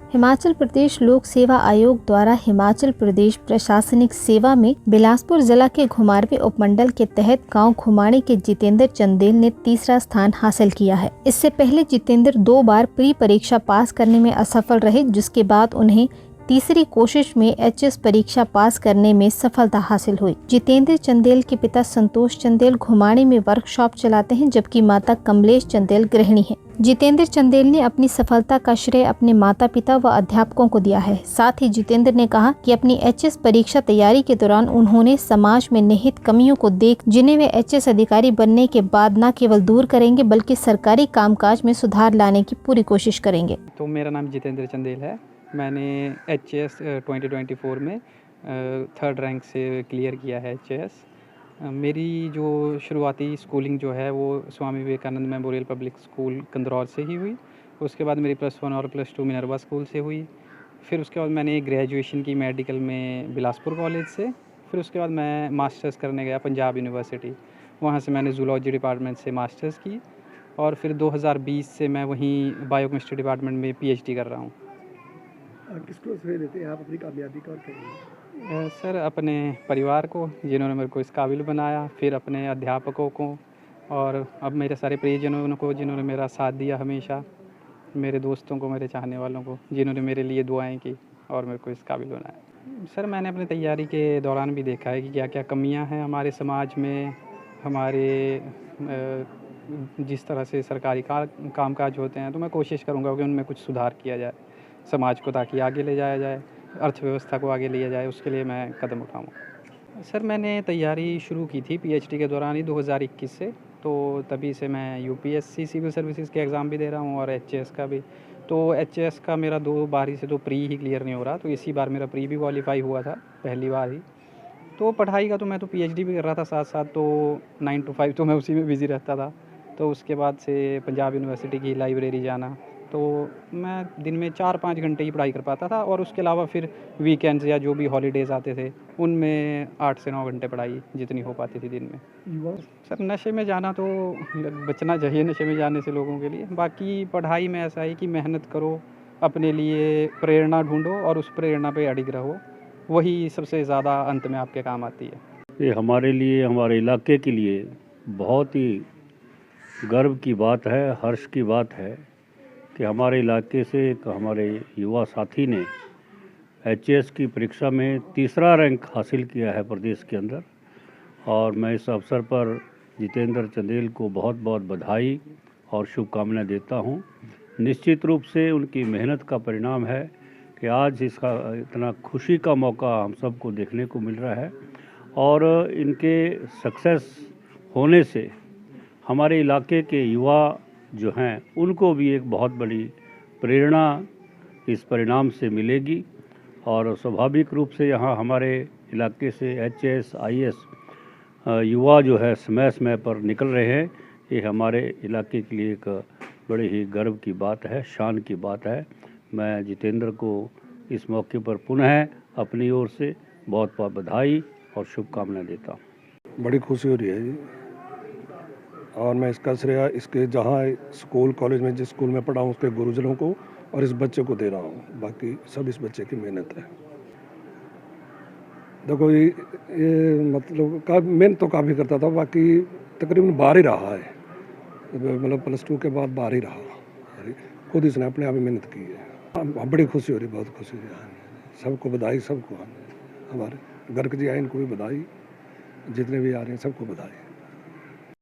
हिमाचल प्रदेश लोक सेवा आयोग द्वारा हिमाचल प्रदेश प्रशासनिक सेवा में बिलासपुर जिला के घुमारवीं उपमंडल के तहत गांव घुमाणी के जितेंद्र चंदेल ने तीसरा स्थान हासिल किया है। इससे पहले जितेंद्र 2 बार प्री परीक्षा पास करने में असफल रहे, जिसके बाद उन्हें तीसरी कोशिश में एचएस परीक्षा पास करने में सफलता हासिल हुई। जितेंद्र चंदेल के पिता संतोष चंदेल घुमाणी में वर्कशॉप चलाते हैं, जबकि माता कमलेश चंदेल गृहिणी हैं। जितेंद्र चंदेल ने अपनी सफलता का श्रेय अपने माता पिता व अध्यापकों को दिया है। साथ ही जितेंद्र ने कहा कि अपनी एचएस परीक्षा तैयारी के दौरान उन्होंने समाज में निहित कमियों को देख, जिन्हें वे एचएस अधिकारी बनने के बाद न केवल दूर करेंगे बल्कि सरकारी कामकाज में सुधार लाने की पूरी कोशिश करेंगे। तो मेरा नाम जितेंद्र चंदेल है। मैंने एचएस 2024 में 3rd रैंक से क्लियर किया है एचएस। मेरी जो शुरुआती स्कूलिंग जो है वो Swami Vivekanand memorial public school Kandraur से ही हुई। उसके बाद मेरी +1 और +2 मिनरवा स्कूल से हुई। फिर उसके बाद मैंने ग्रेजुएशन की मेडिकल में बिलासपुर कॉलेज से। फिर उसके बाद मैं मास्टर्स करने गया पंजाब यूनिवर्सिटी। वहाँ से मैंने जूलॉजी डिपार्टमेंट से मास्टर्स की और फिर 2020 से मैं वहीं बायोकेमिस्ट्री डिपार्टमेंट में पीएचडी कर रहा हूँ। किसको श्रेय देते हैं आप अपनी कामयाबी का और क्या? सर, अपने परिवार को जिन्होंने मेरे को इस काबिल बनाया, फिर अपने अध्यापकों को और अब मेरे सारे प्रियजनों को जिन्होंने मेरा साथ दिया हमेशा, मेरे दोस्तों को, मेरे चाहने वालों को जिन्होंने मेरे लिए दुआएं की और मेरे को इस काबिल बनाया। सर, मैंने अपनी तैयारी के दौरान भी देखा है कि क्या क्या कमियां हैं हमारे समाज में, हमारे जिस तरह से सरकारी कामकाज होते हैं, तो मैं कोशिश करूँगा कि उनमें कुछ सुधार किया जाए समाज को, ताकि आगे ले जाया जाए, अर्थव्यवस्था को आगे लिया जाए। उसके लिए मैं कदम उठाऊँ। सर, मैंने तैयारी शुरू की थी पीएचडी के दौरान ही 2021 से, तो तभी से मैं यूपीएससी सिविल सर्विसेज के एग्ज़ाम भी दे रहा हूँ और एचएस का भी। तो एचएस का मेरा 2 बारी से तो प्री ही क्लियर नहीं हो रहा, तो इसी बार मेरा प्री भी क्वालिफाई हुआ था पहली बार ही। तो पढ़ाई का तो मैं तो पीएचडी भी कर रहा था साथ साथ, तो 9 to 5 तो मैं उसी में बिज़ी रहता था। तो उसके बाद से पंजाब यूनिवर्सिटी की लाइब्रेरी जाना, तो मैं दिन में 4-5 घंटे ही पढ़ाई कर पाता था और उसके अलावा फिर वीकेंड्स या जो भी हॉलीडेज़ आते थे उनमें 8 से 9 घंटे पढ़ाई जितनी हो पाती थी दिन में। सर, नशे में जाना तो बचना चाहिए, नशे में जाने से लोगों के लिए। बाकी पढ़ाई में ऐसा है कि मेहनत करो, अपने लिए प्रेरणा ढूंढो और उस प्रेरणा पे अडिग रहो, वही सबसे ज़्यादा अंत में आपके काम आती है। ये हमारे लिए, हमारे इलाके के लिए बहुत ही गर्व की बात है, हर्ष की बात है कि हमारे इलाके से एक हमारे युवा साथी ने एचएस की परीक्षा में 3रा रैंक हासिल किया है प्रदेश के अंदर। और मैं इस अवसर पर जितेंद्र चंदेल को बहुत बहुत बधाई और शुभकामनाएं देता हूं। निश्चित रूप से उनकी मेहनत का परिणाम है कि आज इसका इतना खुशी का मौका हम सबको देखने को मिल रहा है और इनके सक्सेस होने से हमारे इलाके के युवा जो हैं उनको भी एक बहुत बड़ी प्रेरणा इस परिणाम से मिलेगी। और स्वाभाविक रूप से यहाँ हमारे इलाके से एचएस आईएएस युवा जो है समय समय पर निकल रहे हैं। ये हमारे इलाके के लिए एक बड़े ही गर्व की बात है, शान की बात है। मैं जितेंद्र को इस मौके पर पुनः अपनी ओर से बहुत बहुत बधाई और शुभकामनाएं देता हूँ। बड़ी खुशी हो रही है जी, और मैं इसका श्रेय इसके जहाँ स्कूल कॉलेज में जिस स्कूल में पढ़ा हूँ उसके गुरुजनों को और इस बच्चे को दे रहा हूँ। बाकी सब इस बच्चे की मेहनत है। देखो ये मतलब मेहनत तो काफ़ी करता था, बाकी तकरीबन बाहर ही रहा है, मतलब +2 के बाद बाहर ही रहा। खुद इसने अपने आप ही मेहनत की है। बड़ी खुशी हो रही, बहुत खुशी हो रही। सबको बधाई, सबको हमारे घर के जी आए इनको भी बधाई, जितने भी आ रहे हैं सबको बधाई।